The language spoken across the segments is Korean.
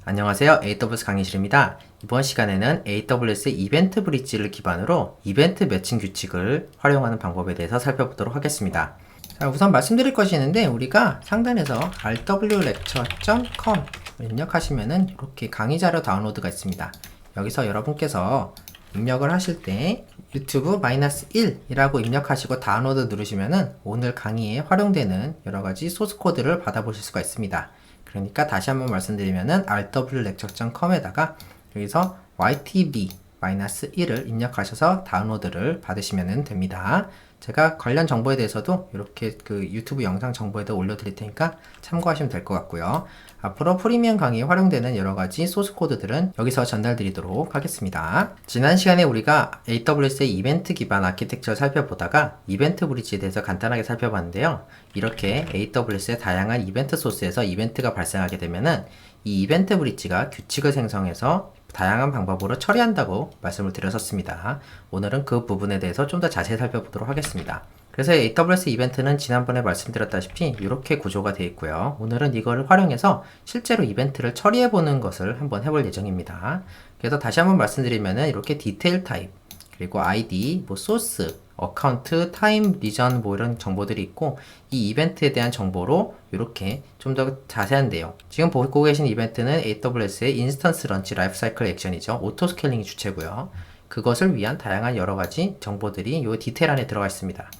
안녕하세요. AWS 강의실입니다. 이번 시간에는 AWS 이벤트 브릿지를 기반으로 이벤트 매칭 규칙을 활용하는 방법에 대해서 살펴보도록 하겠습니다. 자, 우선 말씀드릴 것이 있는데 우리가 상단에서 rwlecture.com 입력하시면은 이렇게 강의 자료 다운로드가 있습니다. 여기서 여러분께서 입력을 하실 때 유튜브 -1이라고 입력하시고 다운로드 누르시면은 오늘 강의에 활용되는 여러가지 소스 코드를 받아보실 수가 있습니다. 그러니까 다시 한번 말씀드리면은 rwlecture.com에다가 여기서 ytb-1을 입력하셔서 다운로드를 받으시면 됩니다. 제가 관련 정보에 대해서도 이렇게 그 유튜브 영상 정보에도 올려드릴 테니까 참고하시면 될 것 같고요. 앞으로 프리미엄 강의에 활용되는 여러가지 소스 코드들은 여기서 전달드리도록 하겠습니다. 지난 시간에 우리가 AWS의 이벤트 기반 아키텍처를 살펴보다가 이벤트 브릿지에 대해서 간단하게 살펴봤는데요. 이렇게 AWS의 다양한 이벤트 소스에서 이벤트가 발생하게 되면은 이 이벤트 브릿지가 규칙을 생성해서 다양한 방법으로 처리한다고 말씀을 드렸었습니다. 오늘은 그 부분에 대해서 좀 더 자세히 살펴보도록 하겠습니다. 그래서 AWS 이벤트는 지난번에 말씀드렸다시피 이렇게 구조가 되어 있고요. 오늘은 이거를 활용해서 실제로 이벤트를 처리해 보는 것을 한번 해볼 예정입니다. 그래서 다시 한번 말씀드리면은 이렇게 디테일 타입, 그리고 ID, 소스, 어카운트, 타임, 리전 이런 정보들이 있고 이 이벤트에 대한 정보로 이렇게 좀 더 자세한 내용, 지금 보고 계신 이벤트는 AWS의 인스턴스 런치 라이프 사이클 액션이죠. 오토 스케일링이 주체고요. 그것을 위한 다양한 여러가지 정보들이 이 디테일 안에 들어가 있습니다.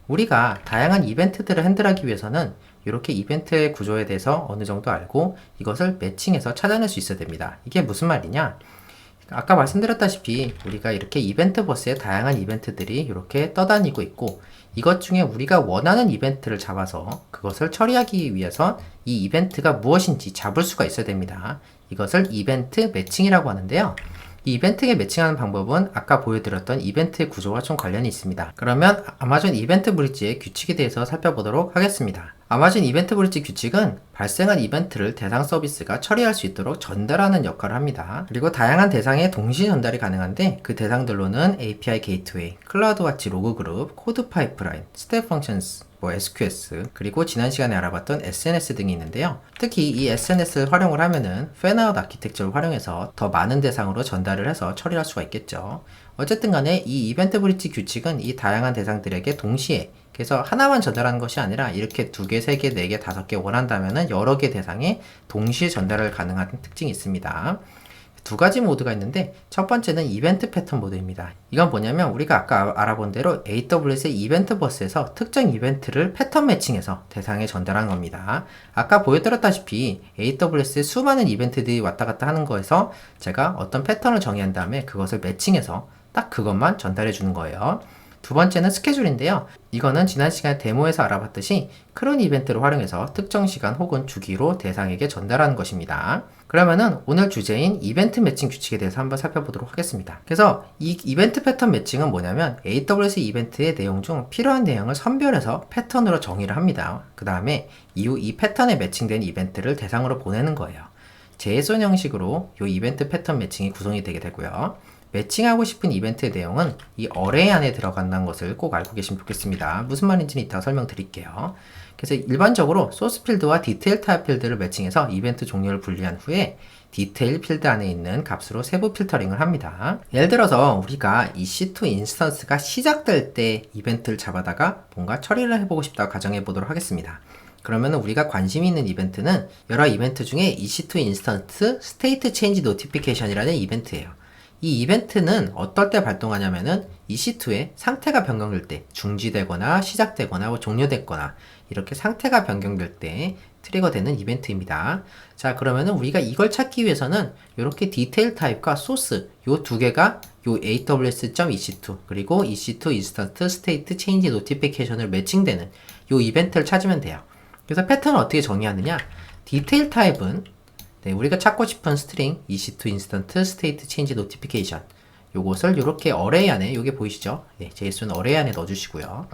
우리가 다양한 이벤트들을 핸들하기 위해서는 이렇게 이벤트의 구조에 대해서 어느 정도 알고 이것을 매칭해서 찾아낼 수 있어야 됩니다. 이게 무슨 말이냐? 아까 말씀드렸다시피 우리가 이렇게 이벤트 버스에 다양한 이벤트들이 이렇게 떠다니고 있고 이것 중에 우리가 원하는 이벤트를 잡아서 그것을 처리하기 위해서 이 이벤트가 무엇인지 잡을 수가 있어야 됩니다. 이것을 이벤트 매칭이라고 하는데요. 이 이벤트에 매칭하는 방법은 아까 보여드렸던 이벤트의 구조와 좀 관련이 있습니다. 그러면 아마존 이벤트 브릿지의 규칙에 대해서 살펴보도록 하겠습니다. 아마존 이벤트 브릿지 규칙은 발생한 이벤트를 대상 서비스가 처리할 수 있도록 전달하는 역할을 합니다. 그리고 다양한 대상에 동시 전달이 가능한데 그 대상들로는 API 게이트웨이, 클라우드와치 로그 그룹, 코드 파이프라인, 스텝 펑션스, SQS, 그리고 지난 시간에 알아봤던 SNS 등이 있는데요. 특히 이 SNS를 활용을 하면은 팬아웃 아키텍처를 활용해서 더 많은 대상으로 전달을 해서 처리할 수가 있겠죠. 어쨌든 간에 이 이벤트 브릿지 규칙은 이 다양한 대상들에게 동시에, 그래서 하나만 전달하는 것이 아니라 이렇게 2개, 3개, 4개, 5개 원한다면은 여러 개 대상에 동시에 전달을 가능한 특징이 있습니다. 두 가지 모드가 있는데 첫 번째는 이벤트 패턴 모드입니다. 이건 뭐냐면 우리가 아까 알아본 대로 AWS의 이벤트 버스에서 특정 이벤트를 패턴 매칭해서 대상에 전달하는 겁니다. 아까 보여드렸다시피 AWS의 수많은 이벤트들이 왔다 갔다 하는 거에서 제가 어떤 패턴을 정의한 다음에 그것을 매칭해서 딱 그것만 전달해 주는 거예요. 두 번째는 스케줄인데요. 이거는 지난 시간에 데모에서 알아봤듯이 크론 이벤트를 활용해서 특정 시간 혹은 주기로 대상에게 전달하는 것입니다. 그러면은 오늘 주제인 이벤트 매칭 규칙에 대해서 한번 살펴보도록 하겠습니다. 그래서 이 이벤트 패턴 매칭은 뭐냐면 AWS 이벤트의 내용 중 필요한 내용을 선별해서 패턴으로 정의를 합니다. 그 다음에 이후 이 패턴에 매칭된 이벤트를 대상으로 보내는 거예요. JSON 형식으로 이 이벤트 패턴 매칭이 구성이 되게 되고요. 매칭하고 싶은 이벤트의 내용은 이 어레이 안에 들어간다는 것을 꼭 알고 계시면 좋겠습니다. 무슨 말인지는 이따가 설명드릴게요. 그래서 일반적으로 소스 필드와 디테일 타입 필드를 매칭해서 이벤트 종류를 분리한 후에 디테일 필드 안에 있는 값으로 세부 필터링을 합니다. 예를 들어서 우리가 EC2 인스턴스가 시작될 때 이벤트를 잡아다가 뭔가 처리를 해보고 싶다고 가정해 보도록 하겠습니다. 그러면 우리가 관심이 있는 이벤트는 여러 이벤트 중에 EC2 인스턴스 스테이트 체인지 노티피케이션이라는 이벤트예요. 이 이벤트는 어떨 때 발동하냐면은 EC2의 상태가 변경될 때, 중지되거나 시작되거나 종료됐거나 이렇게 상태가 변경될 때 트리거 되는 이벤트입니다. 자, 그러면은 우리가 이걸 찾기 위해서는 이렇게 디테일 타입과 소스 요 두 개가 요 aws.ec2 그리고 EC2 인스턴트 스테이트 체인지 노티피케이션을 매칭되는 요 이벤트를 찾으면 돼요. 그래서 패턴을 어떻게 정의하느냐? 디테일 타입은 우리가 찾고 싶은 스트링 EC2 인스턴트 스테이트 체인지 노티피케이션 요것을 이렇게 어레이 안에, 요게 보이시죠? JSON 어레이 안에 넣어주시고요.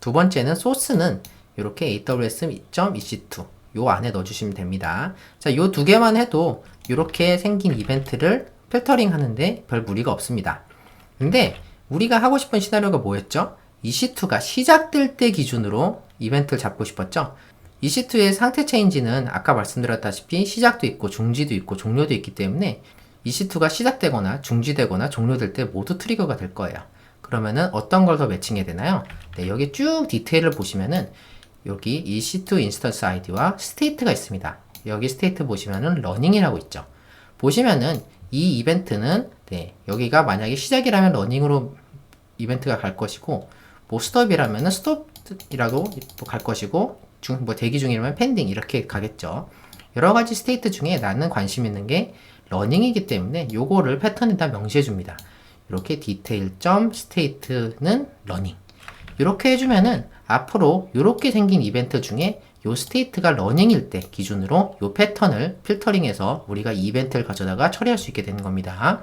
두 번째는 소스는 이렇게 aws.ec2 요 안에 넣어주시면 됩니다. 자, 요 두 개만 해도 이렇게 생긴 이벤트를 필터링 하는데 별 무리가 없습니다. 근데 우리가 하고 싶은 시나리오가 뭐였죠? EC2가 시작될 때 기준으로 이벤트를 잡고 싶었죠? EC2의 상태 체인지는 아까 말씀드렸다시피 시작도 있고 중지도 있고 종료도 있기 때문에 EC2가 시작되거나 중지되거나 종료될 때 모두 트리거가 될 거예요. 그러면은 어떤 걸 더 매칭해야 되나요? 네, 여기 쭉 디테일을 보시면은 여기 EC2 인스턴스 아이디와 스테이트가 있습니다. 여기 스테이트 보시면은 러닝이라고 있죠. 보시면은 이 이벤트는 네, 여기가 만약에 시작이라면 러닝으로 이벤트가 갈 것이고 뭐 스톱이라면은 스톱이라고 갈 것이고 뭐 대기 중이라면 펜딩 이렇게 가겠죠. 여러 가지 스테이트 중에 나는 관심 있는 게 러닝이기 때문에 요거를 패턴에다 명시해 줍니다. 이렇게 디테일 점 스테이트는 러닝 이렇게 해주면은 앞으로 이렇게 생긴 이벤트 중에 요 스테이트가 러닝일 때 기준으로 요 패턴을 필터링해서 우리가 이벤트를 가져다가 처리할 수 있게 되는 겁니다.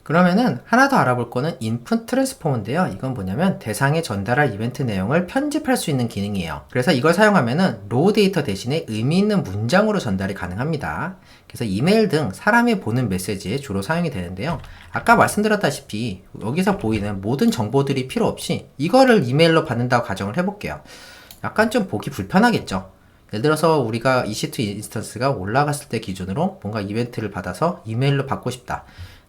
그러면은 하나 더 알아볼 거는 인풋 트랜스포머인데요. 이건 뭐냐면 대상에 전달할 이벤트 내용을 편집할 수 있는 기능이에요. 그래서 이걸 사용하면은 로우 데이터 대신에 의미 있는 문장으로 전달이 가능합니다. 그래서 이메일 등 사람이 보는 메시지에 주로 사용이 되는데요. 아까 말씀드렸다시피 여기서 보이는 모든 정보들이 필요 없이 이거를 이메일로 받는다고 가정을 해볼게요. 약간 좀 보기 불편하겠죠. 예를 들어서 우리가 EC2 인스턴스가 올라갔을 때 기준으로 뭔가 이벤트를 받아서 이메일로 받고 싶다.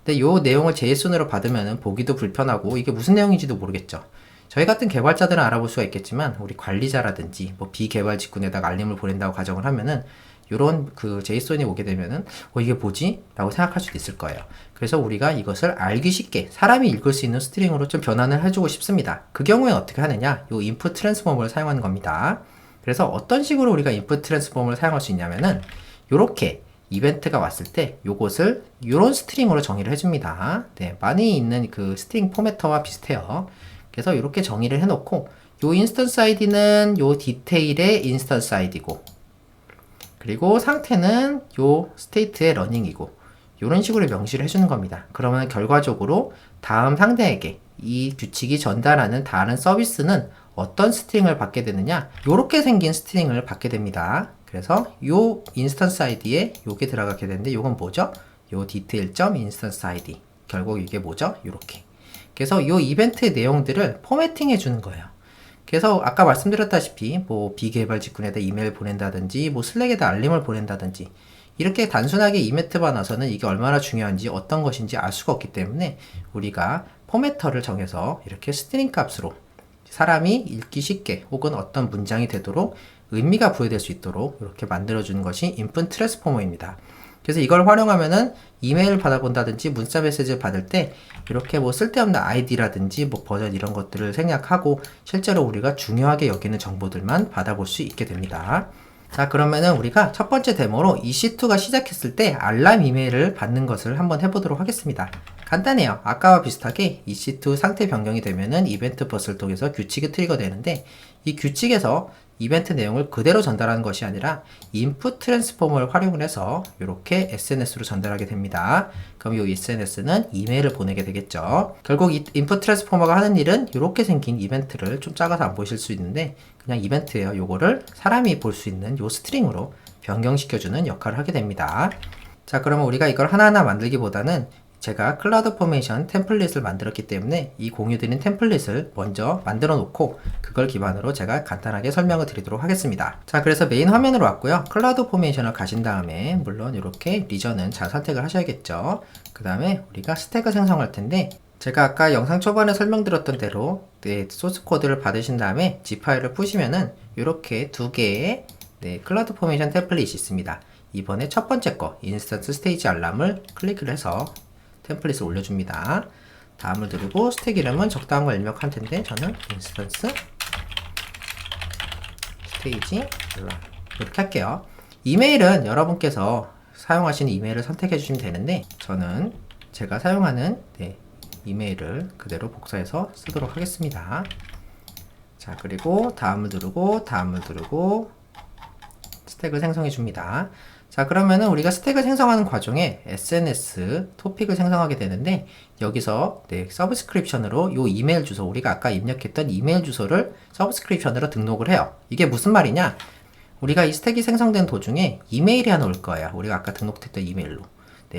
근데 요 내용을 JSON으로 받으면 보기도 불편하고 이게 무슨 내용인지도 모르겠죠. 저희 같은 개발자들은 알아볼 수가 있겠지만 우리 관리자라든지 뭐 비개발 직군에다가 알림을 보낸다고 가정을 하면은 요런 그 JSON이 오게 되면은 이게 뭐지? 라고 생각할 수도 있을 거예요. 그래서 우리가 이것을 알기 쉽게 사람이 읽을 수 있는 스트링으로 좀 변환을 해주고 싶습니다. 그 경우에 어떻게 하느냐? 요 인풋 트랜스포머를 사용하는 겁니다. 그래서 어떤 식으로 우리가 인풋 트랜스포머를 사용할 수 있냐면은 요렇게 이벤트가 왔을 때 요것을 요런 스트링으로 정의를 해줍니다. 네, 많이 있는 그 스트링 포매터와 비슷해요. 그래서 이렇게 정의를 해놓고 요 인스턴스 아이디는 요 디테일의 인스턴스 아이디고 그리고 상태는 요 스테이트의 러닝이고 이런 식으로 명시를 해주는 겁니다. 그러면 결과적으로 다음 상대에게 이 규칙이 전달하는 다른 서비스는 어떤 스트링을 받게 되느냐 요렇게 생긴 스트링을 받게 됩니다. 그래서 요 인스턴스 아이디에 요게 들어가게 되는데 요건 뭐죠? 요 디테일 점 인스턴스 아이디 결국 이게 뭐죠? 요렇게 그래서 요 이벤트의 내용들을 포매팅 해주는 거예요. 그래서 아까 말씀드렸다시피 뭐 비개발 직군에다 이메일 보낸다든지 뭐 슬랙에다 알림을 보낸다든지 이렇게 단순하게 이벤트만 와서는 이게 얼마나 중요한지 어떤 것인지 알 수가 없기 때문에 우리가 포매터를 정해서 이렇게 스트링 값으로 사람이 읽기 쉽게 혹은 어떤 문장이 되도록 의미가 부여될 수 있도록 이렇게 만들어주는 것이 인풋 트랜스포머입니다. 그래서 이걸 활용하면은 이메일을 받아본다든지 문자 메시지를 받을 때 이렇게 뭐 쓸데없는 아이디라든지 뭐 버전 이런 것들을 생략하고 실제로 우리가 중요하게 여기는 정보들만 받아볼 수 있게 됩니다. 자, 그러면은 우리가 첫 번째 데모로 EC2가 시작했을 때 알람 이메일을 받는 것을 한번 해보도록 하겠습니다. 간단해요. 아까와 비슷하게 EC2 상태 변경이 되면은 이벤트 버스를 통해서 규칙이 트리거 되는데 이 규칙에서 이벤트 내용을 그대로 전달하는 것이 아니라 인풋 트랜스포머를 활용을 해서 이렇게 SNS로 전달하게 됩니다. 그럼 이 SNS는 이메일을 보내게 되겠죠. 결국 이 인풋 트랜스포머가 하는 일은 이렇게 생긴 이벤트를 좀 작아서 안 보실 수 있는데 그냥 이벤트예요. 요거를 사람이 볼 수 있는 요 스트링으로 변경시켜주는 역할을 하게 됩니다. 자, 그러면 우리가 이걸 하나하나 만들기보다는 제가 클라우드 포메이션 템플릿을 만들었기 때문에 이 공유드린 템플릿을 먼저 만들어 놓고 그걸 기반으로 제가 간단하게 설명을 드리도록 하겠습니다. 자, 그래서 메인 화면으로 왔고요. 클라우드 포메이션을 가신 다음에 물론 이렇게 리전은 잘 선택을 하셔야겠죠. 그 다음에 우리가 스택을 생성할 텐데 제가 아까 영상 초반에 설명드렸던 대로 소스 코드를 받으신 다음에 zip 파일을 푸시면은 이렇게 두 개의 클라우드 포메이션 템플릿이 있습니다. 이번에 첫 번째 거 인스턴스 스테이지 알람을 클릭을 해서 템플릿을 올려줍니다. 다음을 누르고 스택 이름은 적당한 걸 입력할 텐데 저는 인스턴스 스테이지 알람 이렇게 할게요. 이메일은 여러분께서 사용하시는 이메일을 선택해 주시면 되는데 저는 제가 사용하는 이메일을 그대로 복사해서 쓰도록 하겠습니다. 자, 그리고 다음을 누르고 스택을 생성해 줍니다. 자, 그러면은 우리가 스택을 생성하는 과정에 SNS 토픽을 생성하게 되는데 여기서 서브스크립션으로 요 이메일 주소 우리가 아까 입력했던 이메일 주소를 서브스크립션으로 등록을 해요. 이게 무슨 말이냐? 우리가 이 스택이 생성된 도중에 이메일이 하나 올 거예요. 우리가 아까 등록했던 이메일로.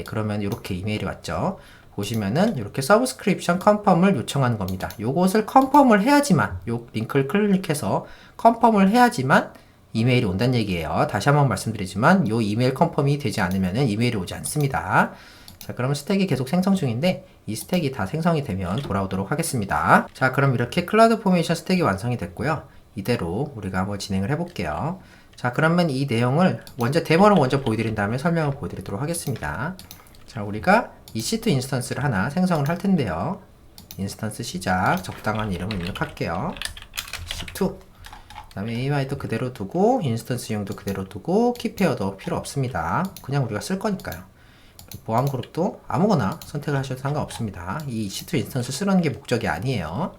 그러면 이렇게 이메일이 왔죠. 보시면은 이렇게 서브스크립션 컨펌을 요청하는 겁니다. 요것을 컨펌을 해야지만 요 링크를 클릭해서 컨펌을 해야지만 이메일이 온다는 얘기예요. 다시 한번 말씀드리지만 요 이메일 컨펌이 되지 않으면 이메일이 오지 않습니다. 자, 그러면 스택이 계속 생성 중인데 이 스택이 다 생성이 되면 돌아오도록 하겠습니다. 자, 그럼 이렇게 클라우드 포메이션 스택이 완성이 됐고요. 이대로 우리가 한번 진행을 해볼게요. 자, 그러면 이 내용을 데모를 먼저 보여드린 다음에 설명을 보여드리도록 하겠습니다. 자, 우리가 EC2 인스턴스를 하나 생성을 할 텐데요. 인스턴스 시작, 적당한 이름을 입력할게요. EC2. 그 다음에 AMI도 그대로 두고, 인스턴스용도 그대로 두고, 키페어도 필요 없습니다. 그냥 우리가 쓸 거니까요. 보안 그룹도 아무거나 선택을 하셔도 상관없습니다. 이 EC2 인스턴스 쓰는 게 목적이 아니에요.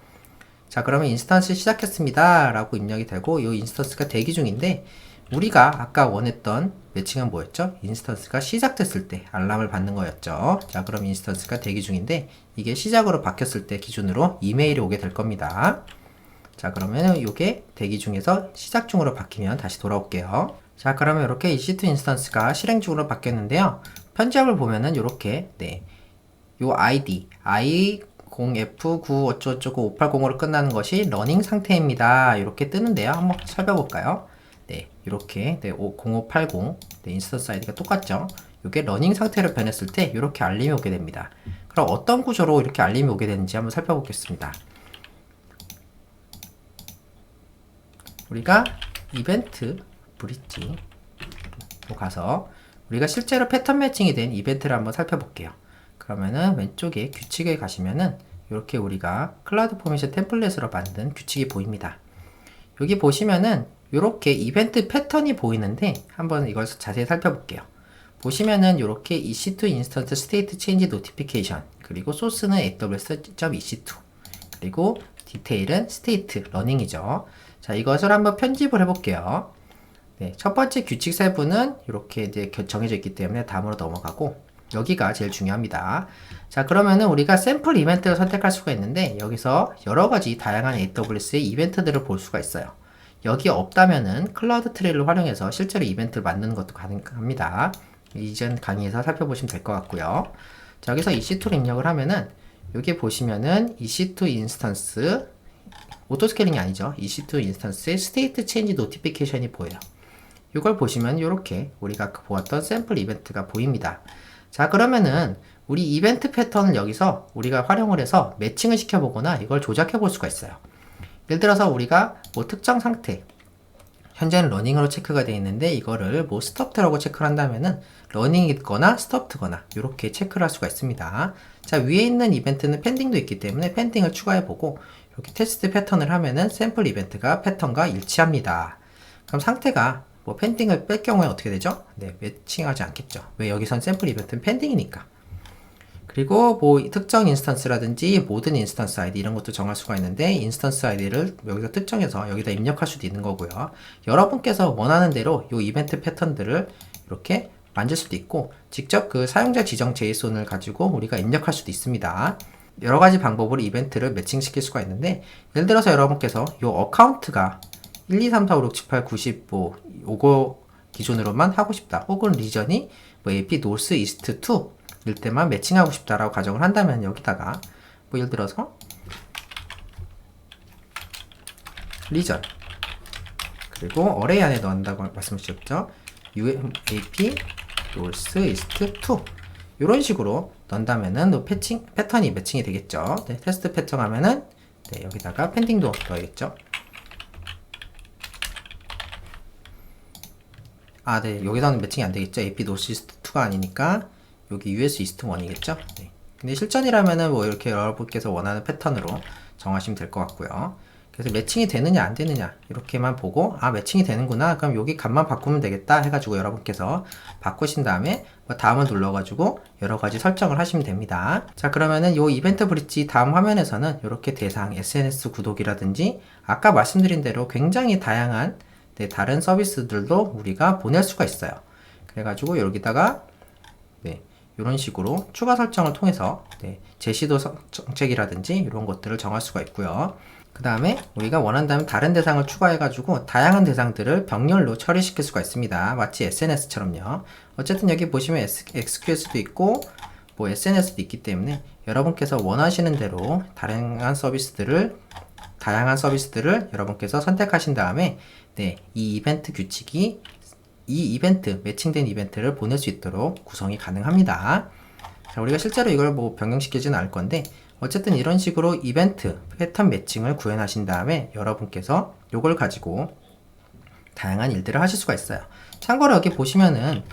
자, 그러면 인스턴스 시작했습니다 라고 입력이 되고, 이 인스턴스가 대기 중인데 우리가 아까 원했던 매칭은 뭐였죠? 인스턴스가 시작됐을 때 알람을 받는 거였죠. 자, 그럼 인스턴스가 대기 중인데 이게 시작으로 바뀌었을 때 기준으로 이메일이 오게 될 겁니다. 자, 그러면 이게 대기 중에서 시작 중으로 바뀌면 다시 돌아올게요. 자, 그러면 이렇게 EC2 인스턴스가 실행 중으로 바뀌었는데요. 편집을 보면은 이렇게 요 ID i0f9 어쩌고저쩌고 580으로 끝나는 것이 러닝 상태입니다. 이렇게 뜨는데요. 한번 살펴볼까요? 네, 이렇게 0580 인스턴스 아이디가 똑같죠? 이게 러닝 상태로 변했을 때 이렇게 알림이 오게 됩니다. 그럼 어떤 구조로 이렇게 알림이 오게 되는지 한번 살펴보겠습니다. 우리가 이벤트 브릿지로 가서 우리가 실제로 패턴 매칭이 된 이벤트를 한번 살펴볼게요. 그러면은 왼쪽에 규칙에 가시면은 이렇게 우리가 클라우드 포메이션 템플릿으로 만든 규칙이 보입니다. 여기 보시면은 이렇게 이벤트 패턴이 보이는데 한번 이걸 자세히 살펴볼게요. 보시면은 이렇게 EC2 인스턴스 스테이트 체인지 노티피케이션, 그리고 소스는 aws.ec2, 그리고 디테일은 스테이트 러닝이죠. 자, 이것을 한번 편집을 해볼게요. 네, 첫 번째 규칙 세부는 이렇게 이제 정해져 있기 때문에 다음으로 넘어가고, 여기가 제일 중요합니다. 자, 그러면은 우리가 샘플 이벤트를 선택할 수가 있는데 여기서 여러 가지 다양한 AWS의 이벤트들을 볼 수가 있어요. 여기 없다면은 클라우드 트레이를 활용해서 실제로 이벤트를 만드는 것도 가능합니다. 이전 강의에서 살펴보시면 될 것 같고요. 자, 여기서 EC2를 입력을 하면은 여기 보시면은 EC2 인스턴스 오토스케일링이 아니죠. EC2 인스턴스의 스테이트 체인지 노티피케이션이 보여요. 이걸 보시면 이렇게 우리가 보았던 샘플 이벤트가 보입니다. 자, 그러면은 우리 이벤트 패턴을 여기서 우리가 활용을 해서 매칭을 시켜보거나 이걸 조작해 볼 수가 있어요. 예를 들어서 우리가 뭐 특정 상태, 현재는 러닝으로 체크가 되어 있는데 이거를 뭐 스톱트라고 체크를 한다면은 러닝이거나 스톱트거나 이렇게 체크를 할 수가 있습니다. 자, 위에 있는 이벤트는 펜딩도 있기 때문에 펜딩을 추가해보고 이렇게 테스트 패턴을 하면은 샘플 이벤트가 패턴과 일치합니다. 그럼 상태가 뭐 펜딩을 뺄 경우에 어떻게 되죠? 네, 매칭하지 않겠죠. 왜? 여기선 샘플 이벤트는 펜딩이니까. 그리고 뭐 특정 인스턴스라든지 모든 인스턴스 아이디 이런 것도 정할 수가 있는데 인스턴스 아이디를 여기서 특정해서 여기다 입력할 수도 있는 거고요. 여러분께서 원하는 대로 이 이벤트 패턴들을 이렇게 만들 수도 있고 직접 그 사용자 지정 JSON을 가지고 우리가 입력할 수도 있습니다. 여러 가지 방법으로 이벤트를 매칭시킬 수가 있는데 예를 들어서 여러분께서 이 어카운트가 1, 2, 3, 4, 5, 6, 7, 8, 90, 뭐 요거 기준으로만 하고 싶다. 혹은 리전이 뭐 AP 노스 이스트 2 일 때만 매칭하고 싶다라고 가정을 한다면 여기다가 뭐 예를 들어서 리전 그리고 어레이 안에 넣는다고 말씀하셨죠. AP 노스 이스트 2 이런 식으로 넣는다면은 패턴이 매칭이 되겠죠. 네, 테스트 패턴 하면은 네, 여기다가 펜딩도 넣어야겠죠. 아, 네, 여기서는 매칭이 안 되겠죠. AP 노스 이스트 2가 아니니까 여기 US 이스트 1이겠죠. 네. 근데 실전이라면은 뭐 이렇게 여러분께서 원하는 패턴으로 정하시면 될 것 같고요. 그래서 매칭이 되느냐 안 되느냐 이렇게만 보고 아 매칭이 되는구나 그럼 여기 값만 바꾸면 되겠다 해가지고 여러분께서 바꾸신 다음에 뭐 다음을 눌러가지고 여러가지 설정을 하시면 됩니다. 자, 그러면은 요 이벤트 브릿지 다음 화면에서는 이렇게 대상 SNS 구독이라든지 아까 말씀드린 대로 굉장히 다양한 네, 다른 서비스들도 우리가 보낼 수가 있어요. 그래가지고 여기다가 네, 이런 식으로 추가 설정을 통해서 네, 제시도 정책이라든지 이런 것들을 정할 수가 있고요. 그 다음에 우리가 원한다면 다른 대상을 추가해가지고 다양한 대상들을 병렬로 처리시킬 수가 있습니다. 마치 SNS처럼요. 어쨌든 여기 보시면 XQS도 있고 뭐 SNS도 있기 때문에 여러분께서 원하시는 대로 다양한 서비스들을 다양한 서비스들을 여러분께서 선택하신 다음에 네, 이 이벤트 규칙이 이 이벤트, 매칭된 이벤트를 보낼 수 있도록 구성이 가능합니다. 자, 우리가 실제로 이걸 뭐 변경시키지는 않을 건데 어쨌든 이런 식으로 이벤트, 패턴 매칭을 구현하신 다음에 여러분께서 이걸 가지고 다양한 일들을 하실 수가 있어요. 참고로 여기 보시면은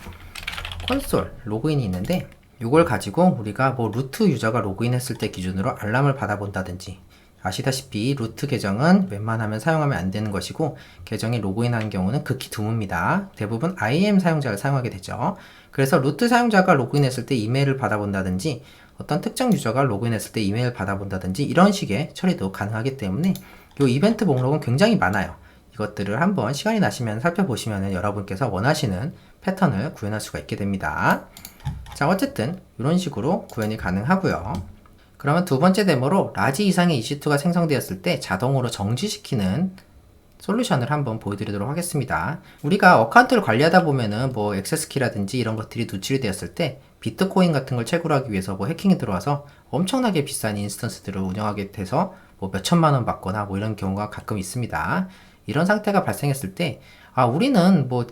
콘솔 로그인이 있는데 이걸 가지고 우리가 뭐 루트 유저가 로그인했을 때 기준으로 알람을 받아본다든지, 아시다시피 루트 계정은 웬만하면 사용하면 안 되는 것이고 계정이 로그인하는 경우는 극히 드뭅니다. 대부분 IAM 사용자를 사용하게 되죠. 그래서 루트 사용자가 로그인했을 때 이메일을 받아본다든지 어떤 특정 유저가 로그인했을 때 이메일을 받아본다든지 이런 식의 처리도 가능하기 때문에 이 이벤트 목록은 굉장히 많아요. 이것들을 한번 시간이 나시면 살펴보시면 여러분께서 원하시는 패턴을 구현할 수가 있게 됩니다. 자, 어쨌든 이런 식으로 구현이 가능하고요. 그러면 두 번째 데모로 라지 이상의 EC2가 생성되었을 때 자동으로 정지시키는 솔루션을 한번 보여드리도록 하겠습니다. 우리가 어카운트를 관리하다 보면은 뭐 액세스키라든지 이런 것들이 누출이 되었을 때 비트코인 같은 걸 채굴하기 위해서 뭐 해킹이 들어와서 엄청나게 비싼 인스턴스들을 운영하게 돼서 뭐 몇천만 원 받거나 뭐 이런 경우가 가끔 있습니다. 이런 상태가 발생했을 때 우리는 뭐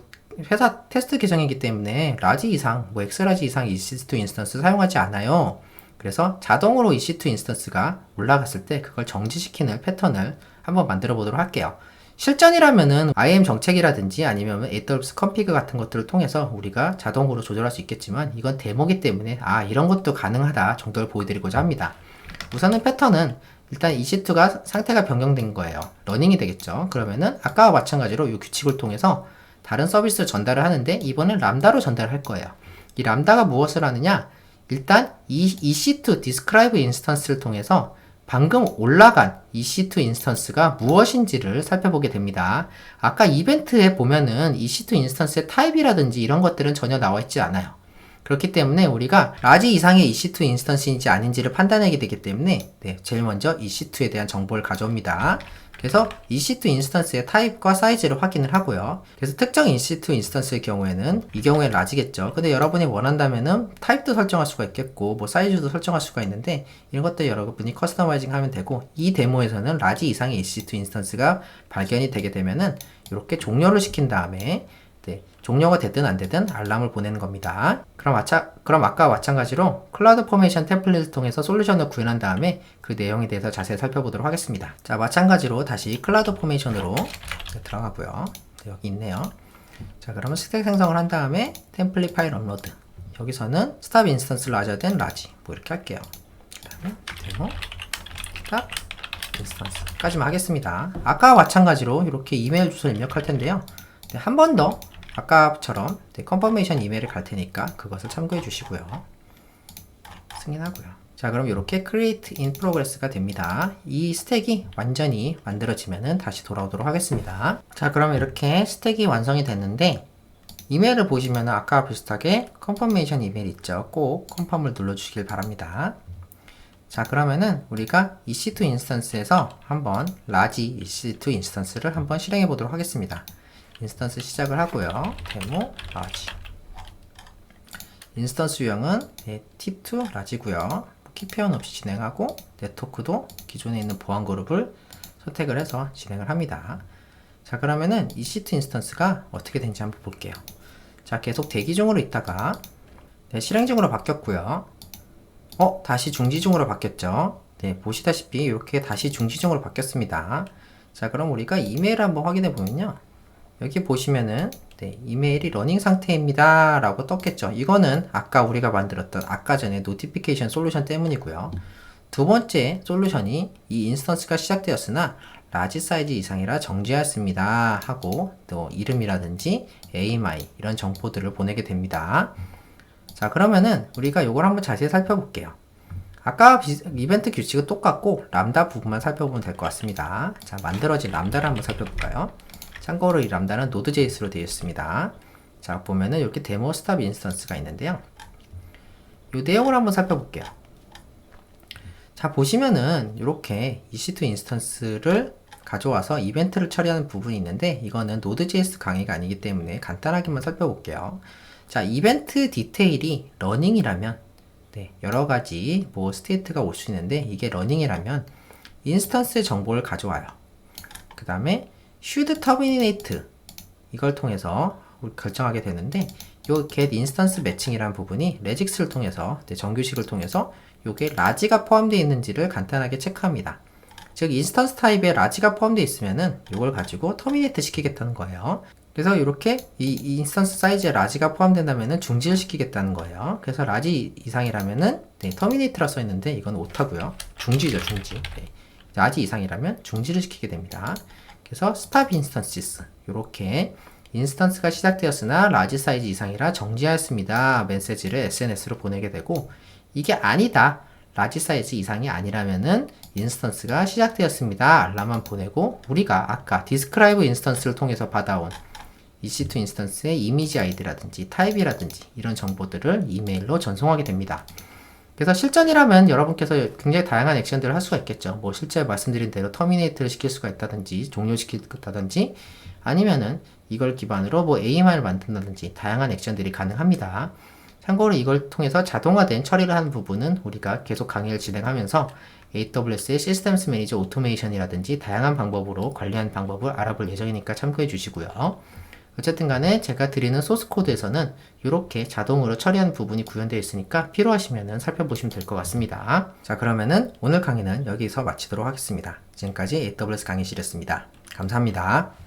회사 테스트 계정이기 때문에 라지 이상, 뭐 엑스라지 이상 EC2 인스턴스 사용하지 않아요. 그래서 자동으로 EC2 인스턴스가 올라갔을 때 그걸 정지시키는 패턴을 한번 만들어 보도록 할게요. 실전이라면은 IAM 정책이라든지 아니면 AWS config 같은 것들을 통해서 우리가 자동으로 조절할 수 있겠지만 이건 데모기 때문에 이런 것도 가능하다 정도를 보여드리고자 합니다. 우선은 패턴은 일단 EC2가 상태가 변경된 거예요. 러닝이 되겠죠. 그러면은 아까와 마찬가지로 이 규칙을 통해서 다른 서비스를 전달을 하는데 이번엔 람다로 전달을 할 거예요. 이 람다가 무엇을 하느냐? 일단 이 EC2 describe 인스턴스를 통해서 방금 올라간 EC2 인스턴스가 무엇인지를 살펴보게 됩니다. 아까 이벤트에 보면은 EC2 인스턴스의 타입이라든지 이런 것들은 전혀 나와 있지 않아요. 그렇기 때문에 우리가 라지 이상의 EC2 인스턴스인지 아닌지를 판단하게 되기 때문에 제일 먼저 EC2에 대한 정보를 가져옵니다. 그래서 EC2 인스턴스의 타입과 사이즈를 확인을 하고요. 그래서 특정 EC2 인스턴스의 경우에는 이 경우에 라지겠죠. 근데 여러분이 원한다면은 타입도 설정할 수가 있겠고 뭐 사이즈도 설정할 수가 있는데 이런 것들 여러분이 커스터마이징 하면 되고, 이 데모에서는 라지 이상의 EC2 인스턴스가 발견이 되게 되면은 이렇게 종료를 시킨 다음에 종료가 됐든 안 되든 알람을 보내는 겁니다. 그럼 아까와 마찬가지로 클라우드 포메이션 템플릿을 통해서 솔루션을 구현한 다음에 그 내용에 대해서 자세히 살펴보도록 하겠습니다. 자, 마찬가지로 다시 클라우드 포메이션으로 들어가고요. 여기 있네요. 자, 그러면 스택 생성을 한 다음에 템플릿 파일 업로드, 여기서는 스탑 인스턴스 라저된 라지 뭐 이렇게 할게요. 그 다음에 데모 스탑 인스턴스까지만 하겠습니다. 아까와 마찬가지로 이렇게 이메일 주소를 입력할 텐데요. 한 번 더 아까처럼 컨퍼메이션 이메일을 갈 테니까 그것을 참고해 주시고요. 승인하고요. 자, 그럼 이렇게 create in progress가 됩니다. 이 스택이 완전히 만들어지면은 다시 돌아오도록 하겠습니다. 자, 그럼 이렇게 스택이 완성이 됐는데 이메일을 보시면은 아까와 비슷하게 컨퍼메이션 이메일 있죠. 꼭 컨펌을 눌러주시길 바랍니다. 자, 그러면은 우리가 EC2 인스턴스에서 한번 라지 EC2 인스턴스를 한번 실행해 보도록 하겠습니다. 인스턴스 시작을 하고요. 데모 라지. 인스턴스 유형은 T2 라지고요. 키표현 없이 진행하고 네트워크도 기존에 있는 보안 그룹을 선택을 해서 진행을 합니다. 자, 그러면은 EC2 인스턴스가 어떻게 되는지 한번 볼게요. 자, 계속 대기 중으로 있다가 실행 중으로 바뀌었고요. 다시 중지 중으로 바뀌었죠. 보시다시피 이렇게 다시 중지 중으로 바뀌었습니다. 자, 그럼 우리가 이메일 한번 확인해 보면요. 여기 보시면은 이메일이 러닝 상태입니다 라고 떴겠죠. 이거는 아까 우리가 만들었던 아까 전에 노티피케이션 솔루션 때문이고요. 두 번째 솔루션이 이 인스턴스가 시작되었으나 라지 사이즈 이상이라 정지하였습니다 하고 또 이름이라든지 AMI 이런 정보들을 보내게 됩니다. 자, 그러면은 우리가 이걸 한번 자세히 살펴볼게요. 아까 이벤트 규칙은 똑같고 람다 부분만 살펴보면 될 것 같습니다. 자, 만들어진 람다를 한번 살펴볼까요? 참고로 이 람다는 Node.js로 되어 있습니다. 자, 보면은 이렇게 데모 스탑 인스턴스가 있는데요. 이 내용을 한번 살펴볼게요. 자, 보시면은 이렇게 EC2 인스턴스를 가져와서 이벤트를 처리하는 부분이 있는데 이거는 Node.js 강의가 아니기 때문에 간단하게만 살펴볼게요. 자, 이벤트 디테일이 러닝이라면 여러가지 뭐 스테이트가 올 수 있는데 이게 러닝이라면 인스턴스의 정보를 가져와요. 그 다음에 should terminate 이걸 통해서 결정하게 되는데 요 get instance matching이라는 부분이 regix를 통해서 정규식을 통해서 요게 라지가 포함되어 있는지를 간단하게 체크합니다. 즉 인스턴스 타입에 라지가 포함되어 있으면은 이걸 가지고 터미네이트 시키겠다는 거예요. 그래서 이렇게 이 인스턴스 사이즈에 라지가 포함된다면은 중지를 시키겠다는 거예요. 그래서 라지 이상이라면은 터미네이트라 써 있는데 이건 오타고요. 중지죠, 중지. 라지 이상이라면 중지를 시키게 됩니다. 그래서 stop instances 이렇게 인스턴스가 시작되었으나 라지 사이즈 이상이라 정지하였습니다. 메시지를 SNS로 보내게 되고 이게 아니다. 라지 사이즈 이상이 아니라면은 인스턴스가 시작되었습니다. 알람만 보내고 우리가 아까 describe 인스턴스를 통해서 받아온 EC2 인스턴스의 이미지 아이디라든지 타입이라든지 이런 정보들을 이메일로 전송하게 됩니다. 그래서 실전이라면 여러분께서 굉장히 다양한 액션들을 할 수가 있겠죠. 뭐 실제 말씀드린 대로 터미네이트를 시킬 수가 있다든지 종료시키다든지 아니면은 이걸 기반으로 뭐 AMI를 만든다든지 다양한 액션들이 가능합니다. 참고로 이걸 통해서 자동화된 처리를 하는 부분은 우리가 계속 강의를 진행하면서 AWS의 시스템스 매니저 오토메이션이라든지 다양한 방법으로 관리하는 방법을 알아볼 예정이니까 참고해 주시고요. 어쨌든 간에 제가 드리는 소스 코드에서는 이렇게 자동으로 처리하는 부분이 구현되어 있으니까 필요하시면 살펴보시면 될 것 같습니다. 자, 그러면은 오늘 강의는 여기서 마치도록 하겠습니다. 지금까지 AWS 강의실이었습니다. 감사합니다.